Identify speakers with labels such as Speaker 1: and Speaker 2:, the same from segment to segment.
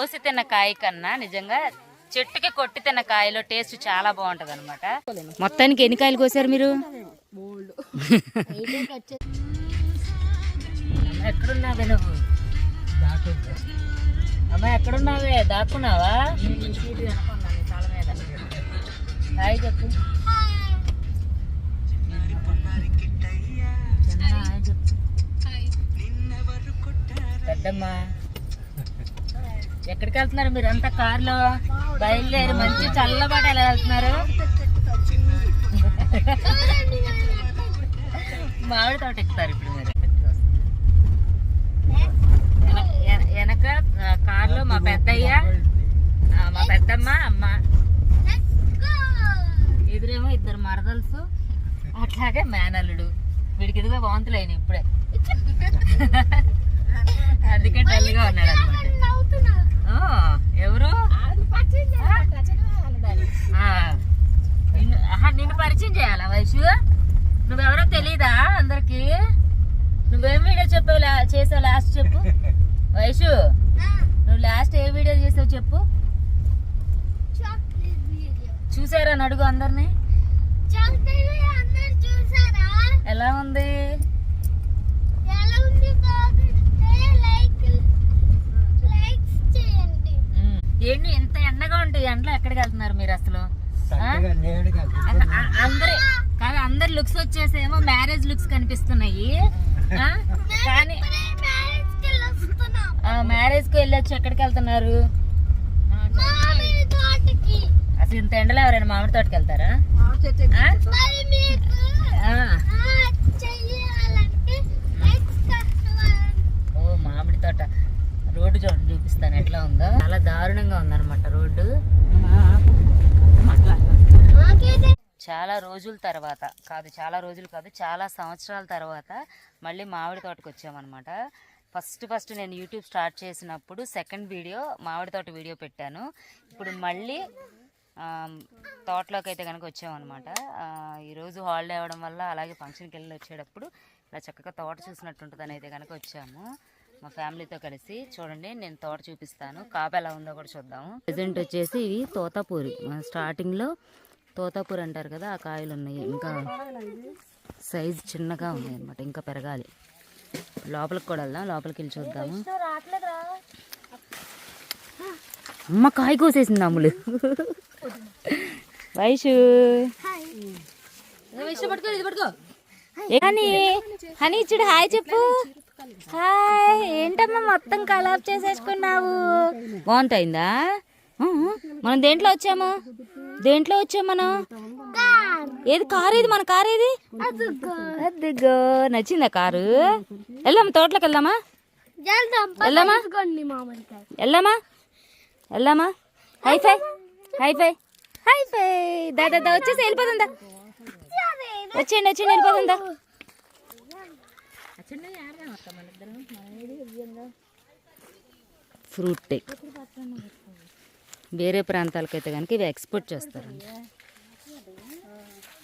Speaker 1: కోసి తిన్న కాయ కన్నా నిజంగా చెట్టుకి కొట్టి తిన్న కాయలో టేస్ట్ చాలా బాగుంటది అనమాట. మొత్తానికి ఎన్ని కాయలు కోసారు మీరు? ఎక్కడున్నావే నువ్వు? అమ్మ ఎక్కడున్నావే? దాక్కున్నావా? చాలా మీద హాయ్ చెప్పు. పెద్దమ్మా ఎక్కడికి వెళ్తున్నారు మీరు? అంతా కారులో బయలుదేరి మంచి చల్లబాట ఎలా వెళ్తున్నారు? మామిడి తోట ఎక్కుతారు ఇప్పుడు మీరు. వెనక కారులో మా పెద్దయ్య, మా పెద్దమ్మ, అమ్మ, ఎదురేమో ఇద్దరు మరదలుసు, అట్లాగే మేనల్లుడు. వీడికి ఇదిగా వాంతులైన ఇప్పుడే, అందుకే డల్గా ఉన్నాడు అనమాట. ఎవరు? నిన్ను పరిచయం చేయాలా వైషు? నువ్వెవరో తెలీదా అందరికి? నువ్వేం వీడియో చెప్పావు చేసావు లాస్ట్ చెప్పు వైషు. నువ్వు లాస్ట్ ఏ వీడియో చేసావు చెప్పు. చూసారా అడుగు అందరిని. ఎలా ఉంది? ఏంటి ఎంత ఎండగా ఉంటాయి ఎండలో? ఎక్కడికి వెళ్తున్నారు మీరు అసలు? అందరి లుక్స్ వచ్చేసేమో మ్యారేజ్ లుక్స్ కనిపిస్తున్నాయి. కానీ మ్యారేజ్ కి వెళ్ళొచ్చు. ఎక్కడికి వెళ్తున్నారు? అసలు ఇంత ఎండలో ఎవరైనా మామిడి తోటకి వెళ్తారా? ఓ మామిడి తోట. రోడ్డు చూపిస్తాను ఎట్లా ఉందో. చాలా దారుణంగా ఉందన్నమాట రోడ్డు. చాలా రోజుల తర్వాత చాలా రోజులు కాదు, చాలా సంవత్సరాల తర్వాత మళ్ళీ మామిడి తోటకు వచ్చామన్నమాట. ఫస్ట్ నేను యూట్యూబ్ స్టార్ట్ చేసినప్పుడు సెకండ్ వీడియో మామిడి తోట వీడియో పెట్టాను. ఇప్పుడు మళ్ళీ తోటలోకి అయితే కనుక వచ్చామన్నమాట. ఈరోజు హాలిడే అవ్వడం వల్ల అలాగే ఫంక్షన్కి వెళ్ళి వచ్చేటప్పుడు ఇలా చక్కగా తోట చూసినట్టుంటుందని అయితే కనుక వచ్చాము మా ఫ్యామిలీతో కలిసి. చూడండి నేను తోట చూపిస్తాను, కాపు ఎలా ఉందో కూడా చూద్దాము. ప్రెజెంట్ వచ్చేసి ఇవి తోతాపూరి. స్టార్టింగ్లో తోతాపూరి అంటారు కదా, ఆ కాయలు ఉన్నాయి. ఇంకా సైజు చిన్నగా ఉన్నాయి అన్నమాట, ఇంకా పెరగాలి. లోపలికి కూడా వెళ్దాం, లోపలికి వెళ్ళి చూద్దాము. అమ్మ కాయ కోసేసింది అమ్ములు. వైషు హనీ ఇచ్చుడు హాయ్ చెప్పు. హాయ్. ఏంటమ్మా మొత్తం కలాప్ చేసేసుకున్నావు? బాగుంటాయిందా? మనం దేంట్లో వచ్చాము? మనం? ఏది కారు? ఏది మన కారు? ఏది? అదిగో నచ్చిందా కారు? వెళ్దామా తోటలోకి? వెళ్దామా? హైఫై దాదా వచ్చేసి వెళ్ళిపోతుందా? వచ్చేయండి వెళ్ళిపోతుందా? ఫ్రూట్ వేరే ప్రాంతాలకైతే కనుక ఇవి ఎక్స్పోర్ట్ చేస్తారండి.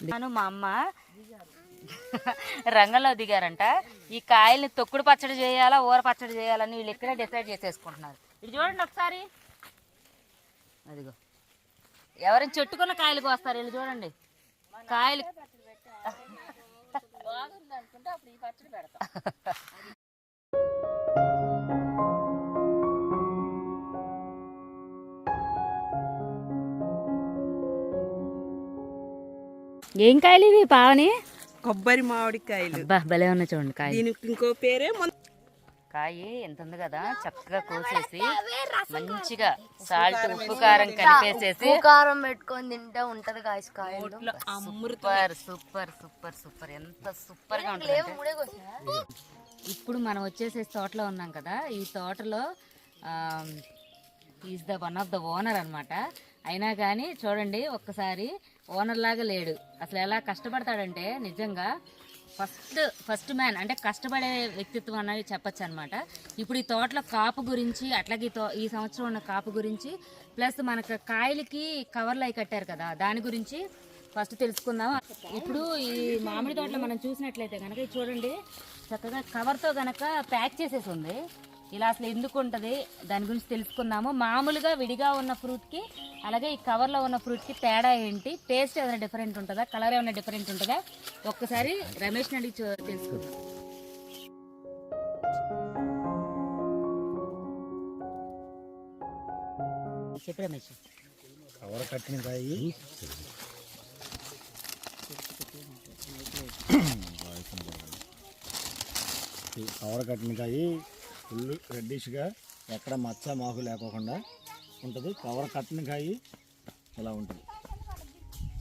Speaker 1: నేను మా అమ్మ రంగంలో దిగారంట. ఈ కాయల్ని తొక్కుడు పచ్చడి చేయాలా, ఊర పచ్చడి చేయాలని వీళ్ళు ఇక్కడే డిసైడ్ చేసేసుకుంటున్నారు. ఇది చూడండి ఒకసారి. అదిగో ఎవరైనా చెట్టుకున్న కాయలకు వస్తారు వీళ్ళు. చూడండి కాయలు బాగుందనుకుంటే అప్పుడు ఈ పచ్చడి పెడతాం. ఏం కాయలు ఇవి పావని?
Speaker 2: కొబ్బరి మామిడికాయలు.
Speaker 1: భలే ఉన్నాయి చూడండి కాయ.
Speaker 2: దీనికి ఇంకో పేరే.
Speaker 1: కాయ ఎంత ఉంది కదా, చక్కగా కోసేసి మంచిగా సాల్ట్ ఉప్పు కారం కలిపేసేసి
Speaker 3: కారం పెట్టుకొని తింటే ఉంటది గాయస్.
Speaker 1: సూపర్ ఎంత సూపర్ గా ఉంటుంది. ఇప్పుడు మనం వచ్చేసే తోటలో ఉన్నాం కదా, ఈ తోటలో is the one of the owner అనమాట. అయినా కానీ చూడండి ఒక్కసారి ఓనర్ లాగా లేడు అసలు. ఎలా కష్టపడతాడంటే నిజంగా ఫస్ట్ మ్యాన్, అంటే కష్టపడే వ్యక్తిత్వం అనేది చెప్పచ్చు అనమాట. ఇప్పుడు ఈ తోటలో కాపు గురించి, అట్లాగే ఈ సంవత్సరం ఉన్న కాపు గురించి, ప్లస్ మనకు కాయలకి కవర్లు అయి కట్టారు కదా, దాని గురించి ఫస్ట్ తెలుసుకుందాం. ఇప్పుడు ఈ మామిడి తోటలో మనం చూసినట్లయితే కనుక చూడండి చక్కగా కవర్తో కనుక ప్యాక్ చేసేసి ఉంది. ఇలా అసలు ఎందుకు ఉంటుంది దాని గురించి తెలుసుకుందాము. మామూలుగా విడిగా ఉన్న ఫ్రూట్కి అలాగే ఈ కవర్లో ఉన్న ఫ్రూట్కి తేడా ఏంటి, టేస్ట్ ఏమైనా డిఫరెంట్ ఉంటుందా, కలర్ ఏమైనా డిఫరెంట్ ఉంటుందా, ఒక్కసారి రమేష్ని అడిగి తెలుసుకుందాం. చెప్పు రమేష్.
Speaker 4: కవర్ కట్టిన కాయ కవర్ కట్టిన కాయ ఫుల్ రెడ్డిష్గా ఎక్కడ మచ్చ మాకు లేకోకుండా ఉంటుంది. కవర్ కట్టిన కాయ ఇలా ఉంటుంది.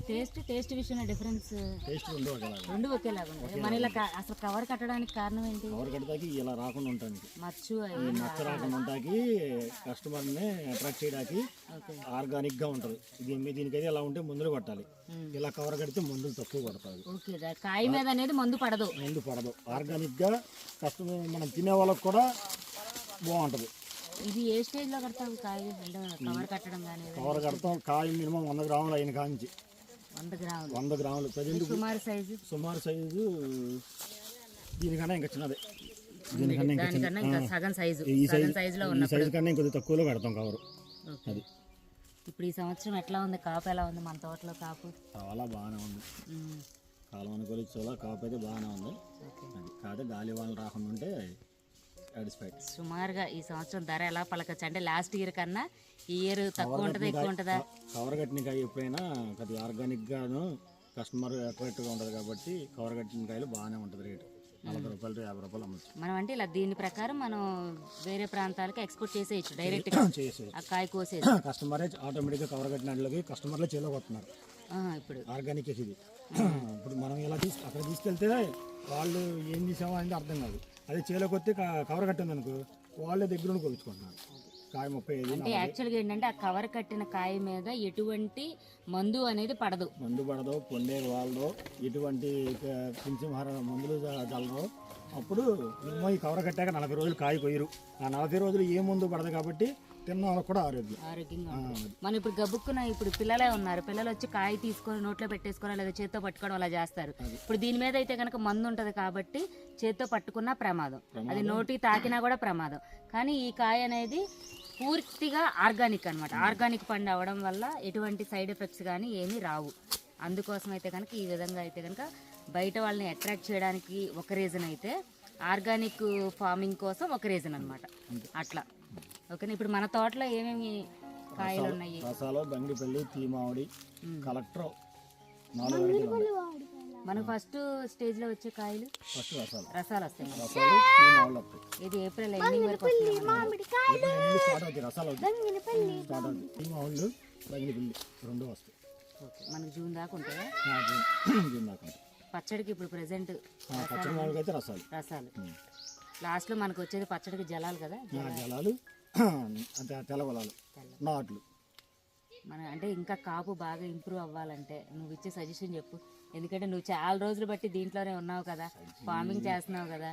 Speaker 1: టేస్ట్ విషయంలో డిఫరెన్స్
Speaker 4: టేస్ట్ రెండు ఒకేలాగా
Speaker 1: రెండు ఒకేలాగా ఉంటాయి. మన ఇలా అసలు కవర్ కట్టడానికి కారణం ఏంటి?
Speaker 4: కవర్ కట్టడానికి ఇలా రాకుండా ఉంటానికి,
Speaker 1: మచ్చు
Speaker 4: ఈ మచ్చ రాకుండా ఉంటాకి, కస్టమర్ని అట్రాక్ట్ చేయడానికి ఆర్గానిక్గా ఉంటుంది. దీనికైతే ఇలా ఉంటే మందులు కొట్టాలి. ఇలా కవర్ కడితే మందులు తక్కువ కొడతాయి.
Speaker 1: ఓకే, కాయ మీద అనేది మందు పడదు.
Speaker 4: మందు పడదు. ఆర్గానిక్గా కస్టమర్ మనం తినే వాళ్ళకి కూడా బాగుంటుంది.
Speaker 1: ఇది ఏ స్టేజ్లో కడతావు కాయ? కవర్ కట్టడం కానీ
Speaker 4: కవర్ కడతాం. కాయ మినిమం 100 గ్రాములు అయిన కాంచి
Speaker 1: 100 గ్రాములు.
Speaker 4: 100 గ్రాములు ప్రజెంట్
Speaker 1: సుమారు సైజు
Speaker 4: దీనికన్నా ఇంకా చిన్నదే.
Speaker 1: దానికన్నా ఇంకా సగం సైజు సైజులో
Speaker 4: ఈ సైజు కన్నా ఇంకొద్ది తక్కువలో పెడతాం కవరు. అది
Speaker 1: ఇప్పుడు ఈ సంవత్సరం ఎట్లా ఉంది కాపు? ఎలా ఉంది మన తోటలో కాపు?
Speaker 4: చాలా బాగానే ఉంది. కాలం అనుకోలేదు చాలా కాపు అయితే బాగానే ఉంది. అది కాదు గాలి వాళ్ళు రాకుండా ఉంటే సాటిస్ఫైడ్.
Speaker 1: సుమారుగా ఈ సంవత్సరం ధర ఎలా పలకచ్చు అంటే లాస్ట్ ఇయర్ కన్నా ఈ ఇయర్ తక్కువ ఉంటుందా ఎక్కువ ఉంటుందా?
Speaker 4: కవర్ కట్టిన కాయ ఎప్పుడైనా కొద్దిగా ఆర్గానిక్గాను కస్టమర్ అట్రాక్ట్గా ఉంటుంది కాబట్టి కవర్ కట్టిన కాయలు బాగానే ఉంటుంది. రేటు 40 రూపాయలు 50 రూపాయలు అమ్మచ్చు.
Speaker 1: మనం అంటే ఇలా దీని ప్రకారం మనం వేరే ప్రాంతాలకు ఎక్స్పోర్ట్ చేసేయచ్చు డైరెక్ట్గా. ఆ కాయ కోసేసి
Speaker 4: కస్టమరే ఆటోమేటిక్గా కవర్ కట్టిన వాటికి కస్టమర్లే చేలోకొస్తున్నారు.
Speaker 1: ఇప్పుడు
Speaker 4: ఆర్గానిక్ ఇది. ఇప్పుడు మనం ఇలా అక్కడ తీసుకెళ్తే వాళ్ళు ఏం తీసామో అనేది అర్థం కాదు. అదే చేలోకి వస్తే కవర్ కట్టింది అనుకో వాళ్ళే దగ్గర నుండి కొలుచుకుంటున్నారు. కాయ 35.
Speaker 1: అంటే యాక్చువల్గా ఏంటంటే ఆ కవర్ కట్టిన కాయ మీద ఎటువంటి మందు అనేది పడదు.
Speaker 4: మందు పడదు, పొండేరు వాళ్ళదో ఎటువంటి పింఛంహార మందులు చల్లరు. అప్పుడు మేము ఈ కవర్ కట్టాక 40 రోజులు కాయ కొయ్యరు. ఆ 40 రోజులు ఏ మందు పడదు కాబట్టి తిన్న వాళ్ళకి కూడా
Speaker 1: ఆరోగ్యంగా మనం ఇప్పుడు గబుక్కున ఇప్పుడు పిల్లలే ఉన్నారు, పిల్లలు వచ్చి కాయ తీసుకొని నోట్లో పెట్టేసుకోవడం లేదా చేత్తో పట్టుకోవడం అలా చేస్తారు. ఇప్పుడు దీని మీద అయితే కనుక మందు ఉంటుంది కాబట్టి చేత్తో పట్టుకున్నా ప్రమాదం, అది నోటి తాకినా కూడా ప్రమాదం. కానీ ఈ కాయ అనేది పూర్తిగా ఆర్గానిక్ అనమాట. ఆర్గానిక్ పండు అవ్వడం వల్ల ఎటువంటి సైడ్ ఎఫెక్ట్స్ కానీ ఏమీ రావు. అందుకోసం అయితే కనుక ఈ విధంగా అయితే కనుక బయట వాళ్ళని అట్రాక్ట్ చేయడానికి ఒక రీజన్ అయితే, ఆర్గానిక్ ఫార్మింగ్ కోసం ఒక రీజన్ అనమాట. అట్లా ఓకేనా. ఇప్పుడు మన తోటలో ఏమేమి కాయలు ఉన్నాయి?
Speaker 4: రసాలు, బంగిపల్లి, తీమావడి, కలెక్టర్ 4 వెరైటీలు.
Speaker 1: మనకు ఫస్ట్ స్టేజ్ లో వచ్చే కాయలు
Speaker 4: ఫస్ట్
Speaker 1: రసాలు వస్తాయి.
Speaker 4: రసాలు, తీమావళ్ళు వస్తాయి.
Speaker 1: ఇది ఏప్రిల్ ఎండింగ్ వరకు వస్తాయి.
Speaker 4: స్టార్ట్ అవుతాయి రసాలు, స్టార్ట్ అవుతాయి. తీమావళ్ళు, బంగిపల్లి 2 వస్తాయి.
Speaker 1: ఓకే, మనకు జూన్ దాకా ఉంటాయా?
Speaker 4: జూన్ దాకా ఉంటాయి.
Speaker 1: పచ్చడికి ఇప్పుడు ప్రెసెంట్
Speaker 4: పచ్చడి మామిడికి అయితే రసాలు.
Speaker 1: లాస్ట్ లో మనకు వచ్చేది పచ్చడికి జలాలు కదా,
Speaker 4: జలాలు అంటే తెల్లగొలాలు, నాట్లు.
Speaker 1: మన అంటే ఇంకా కాపు బాగా ఇంప్రూవ్ అవ్వాలంటే నువ్వు ఇచ్చే సజెషన్ చెప్పు. ఎందుకంటే నువ్వు చాలా రోజులు బట్టి దీంట్లోనే ఉన్నావు కదా, ఫార్మింగ్ చేస్తున్నావు కదా.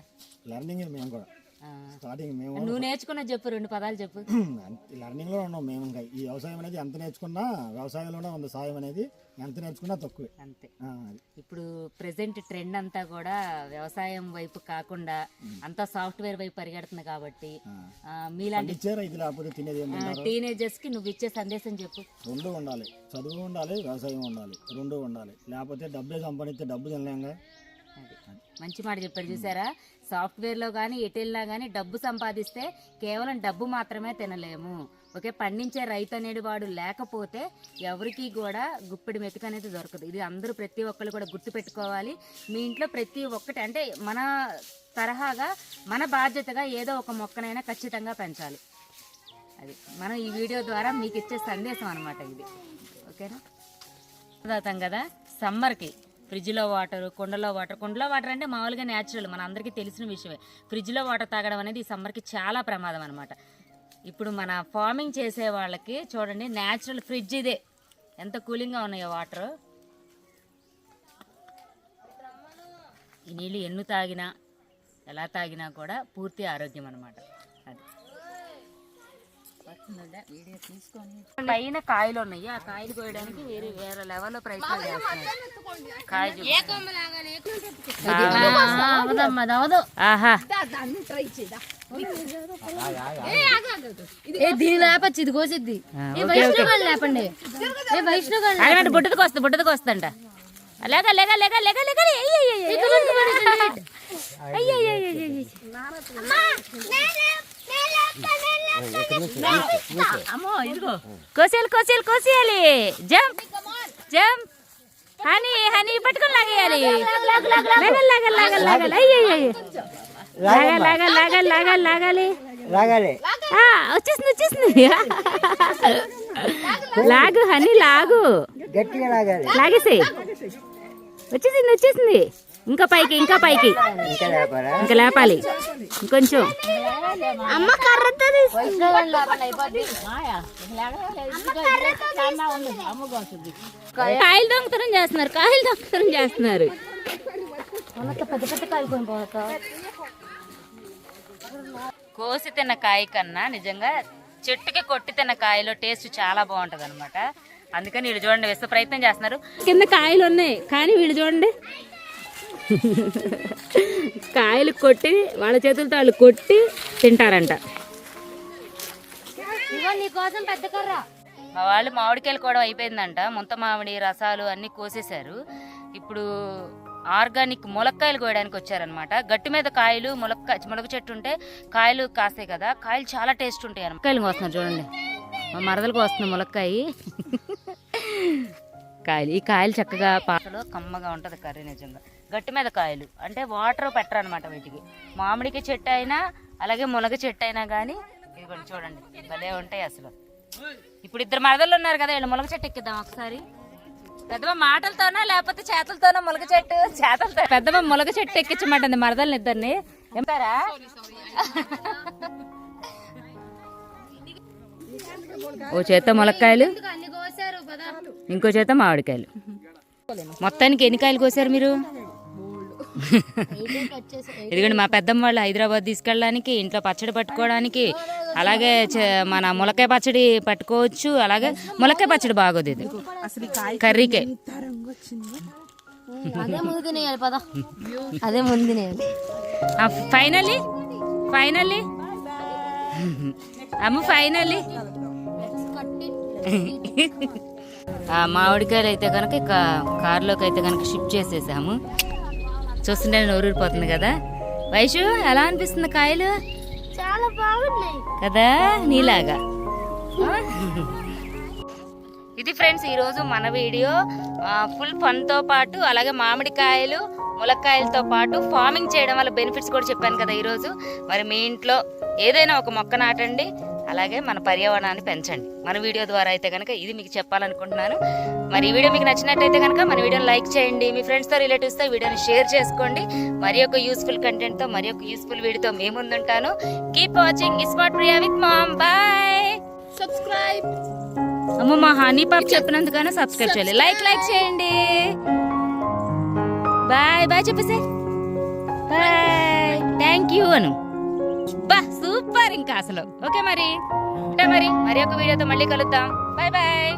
Speaker 4: లెర్నింగ్ మేము కూడా స్టార్టింగ్ మేము
Speaker 1: నువ్వు నేర్చుకున్న చెప్పు, 2 పదాలు చెప్పు.
Speaker 4: లెర్నింగ్లో ఉన్నాం మేము. ఇంకా ఈ వ్యవసాయం అనేది ఎంత నేర్చుకున్నా, వ్యవసాయంలోనే ఉంది సాయం అనేది, ఎంత నేర్చుకున్నా తక్కువే అంతే.
Speaker 1: ఇప్పుడు ప్రెసెంట్ ట్రెండ్ అంతా కూడా వ్యవసాయం వైపు కాకుండా అంతా సాఫ్ట్వేర్ వైపు పరిగెడుతుంది కాబట్టి మీలాంటి టీనేజర్స్ కి నువ్వు ఇచ్చే సందేశం చెప్పు.
Speaker 4: 2 ఉండాలి, చదువు ఉండాలి, వ్యవసాయం ఉండాలి, 2 ఉండాలి. లేకపోతే డబ్బే సంపాదిస్తే డబ్బు తినలేంగా.
Speaker 1: మంచి మాట చెప్పారు చూసారా. సాఫ్ట్వేర్లో కానీ ఎటెల్లా కానీ డబ్బు సంపాదిస్తే కేవలం డబ్బు మాత్రమే తినలేము. ఓకే, పండించే రైతు అనేది వాడు లేకపోతే ఎవరికి కూడా గుప్పెడి మెతుకు అనేది దొరకదు. ఇది అందరూ ప్రతి ఒక్కరు కూడా గుర్తుపెట్టుకోవాలి. మీ ఇంట్లో ప్రతి ఒక్కటి అంటే మన తరహాగా మన బాధ్యతగా ఏదో ఒక మొక్కనైనా ఖచ్చితంగా పెంచాలి. అది మనం ఈ వీడియో ద్వారా మీకు ఇచ్చే సందేశం అనమాట ఇది. ఓకేనా, తాగుతాం కదా సమ్మర్కి ఫ్రిడ్జ్లో వాటర్, కుండలో వాటర్ అంటే మామూలుగా న్యాచురల్, మన అందరికీ తెలిసిన విషయమే. ఫ్రిడ్జ్లో వాటర్ తాగడం అనేది ఈ సమ్మర్కి చాలా ప్రమాదం అనమాట. ఇప్పుడు మన ఫార్మింగ్ చేసే వాళ్ళకి చూడండి, న్యాచురల్ ఫ్రిడ్జ్ ఇదే, ఎంత కూలింగ్గా ఉన్నాయో వాటర్. ఈ నీళ్ళు ఎన్ని తాగినా ఎలా తాగినా కూడా పూర్తి ఆరోగ్యం అనమాట. అది పైన కాయలు ఉన్నాయి, ఆ కాయలు కోయడానికి వేరే వేరే లెవెల్లో ప్రయత్నాలు చేస్తున్నారు. కాయ ఆహా
Speaker 3: దీని లేపచ్చు, ఇది కోసిద్ది. లేపండి,
Speaker 1: బుట్టదికి వస్తుందంట. లేక లేక లేక లేక లేక కోసేయాలి కోసేయాలి కోసేయాలి. జంప్ జంప్ హనీ హనీ పట్టుకొని లాగేయాలి. లాగల్ లాగల్ లాగల్ లాగల్ లాగల్ లాగల్ లాగల్ లాగల్ లాగాలి
Speaker 5: లాగాలి.
Speaker 1: వచ్చేసింది వచ్చేసింది. లాగు హనీ లాగు,
Speaker 5: గట్టిగా లాగాలి.
Speaker 1: లాగేసి వచ్చేసింది వచ్చేసింది. ఇంకా పైకి ఇంకా పైకి
Speaker 5: ఇంకా లేపాలా?
Speaker 1: ఇంకా లేపాలి ఇంకొంచెం.
Speaker 3: అమ్మ కర్రతో
Speaker 1: కాయలు దొంగతనం చేస్తున్నారు, కాయలు దొంగతనం చేస్తున్నారు.
Speaker 3: పెద్ద పెద్ద కాయలు
Speaker 1: కోసి తిన్న కాయ కన్నా నిజంగా చెట్టుకి కొట్టి తిన్న కాయలో టేస్ట్ చాలా బాగుంటది అనమాట. అందుకని వీళ్ళు చూడండి వేస్తే ప్రయత్నం చేస్తున్నారు. కింద కాయలు ఉన్నాయి కానీ వీళ్ళు చూడండి కాయలు కొట్టి వాళ్ళ చేతులతో వాళ్ళు కొట్టి తింటారంట.
Speaker 3: నీకోసం పెద్ద కర్ర.
Speaker 1: మా వాళ్ళు మామిడికాయలు కూడా అయిపోయిందంట. ముంత మామిడి రసాలు అన్నీ కోసేశారు. ఇప్పుడు ఆర్గానిక్ ములక్కాయలు కోయడానికి వచ్చారనమాట. గట్టి మీద కాయలు ములగ చెట్టు ఉంటే కాయలు కాస్తాయి కదా, కాయలు చాలా టేస్ట్ ఉంటాయి అన్నమాట. కాయలు కోస్తున్నారు చూడండి, మా మరదలకు వస్తుంది ములక్కాయ కాయలు. ఈ కాయలు చక్కగా పాతలో కమ్మగా ఉంటుంది కర్రీ. నిజంగా గట్టి మీద కాయలు అంటే వాటర్ పెట్టరు అనమాట వీటికి. మామిడికి చెట్టు అయినా అలాగే ములగ చెట్టు అయినా కానీ ఇదిగోండి చూడండి భలే ఉంటాయి అసలు. ఇప్పుడు ఇద్దరు మరదలు ఉన్నారు కదా, వీళ్ళు ములగ చెట్టు ఎక్కిద్దాం ఒకసారి. పెద్దమ్మ మాటలతోనా లేకపోతే చేతులతోనా ములగ చెట్టు? చేతులతో. పెద్దమ్మ ములగ చెట్టు ఎక్కించమంటుంది మరదల్ని ఇద్దరిని. ఎంతారా ఓ చేత ములక్కాయలు, ఇంకో చేత మామిడికాయలు. మొత్తానికి ఎన్ని కాయలు కోసారు మీరు? ఇదిగోండి మా పెద్దమ్మ వాళ్ళు హైదరాబాద్ తీసుకెళ్ళడానికి, ఇంట్లో పచ్చడి పట్టుకోవడానికి, అలాగే మన ములక్కాయ పచ్చడి పట్టుకోవచ్చు. అలాగే ములక్కాయ పచ్చడి బాగోదు ఇది కర్రీకే.
Speaker 3: అదే ముందు తినేయాలి పద, అదే ముందు తినేయాలి.
Speaker 1: ఫైనల్లీ ఫైనల్లీ అమ్మ ఫైనల్లీ మామిడికాయలు అయితే కనుక కారులోకి అయితే కనుక షిఫ్ట్ చేసేసాము. చూస్తుంటే నోరూరిపోతుంది కదా. వైషు ఎలా అనిపిస్తుంది కాయలు?
Speaker 3: చాలా బాగున్నాయి
Speaker 1: కదా నీలాగా. ఇది ఫ్రెండ్స్ ఈరోజు మన వీడియో. ఫుల్ ఫన్తో పాటు అలాగే మామిడికాయలు ములక్కాయలతో పాటు ఫార్మింగ్ చేయడం వల్ల బెనిఫిట్స్ కూడా చెప్పాను కదా ఈరోజు. మరి మీ ఇంట్లో ఏదైనా ఒక మొక్క నాటండి, అలాగే మన పర్యావరణాన్ని పెంచండి. మన వీడియో ద్వారా అయితే కనుక ఇది మీకు చెప్పాలనుకుంటున్నాను. మరి ఈ వీడియో మీకు నచ్చినట్టయితే కనుక మన వీడియోని లైక్ చేయండి, మీ ఫ్రెండ్స్తో రిలేటివ్స్తో వీడియోని షేర్ చేసుకోండి. మరి ఒక యూస్ఫుల్ కంటెంట్తో మరి ఒక యూస్ఫుల్ వీడియోతో మేము ముందుంటాను. Keep watching smart Priya with mom. Bye.
Speaker 3: Subscribe.
Speaker 1: అమ్మ మా హనీ పాప్ చెప్పినందుకైనా సబ్స్క్రైబ్ చేయాలి. లైక్ చేయండి. బాయ్ బాయ్ చెప్పేసి బాయ్. Thank you Anu. బా సూపర్ ఇంకా అసలు. ఓకే మరి మరి ఒక వీడియోతో మళ్ళీ కలుద్దాం. Bye bye.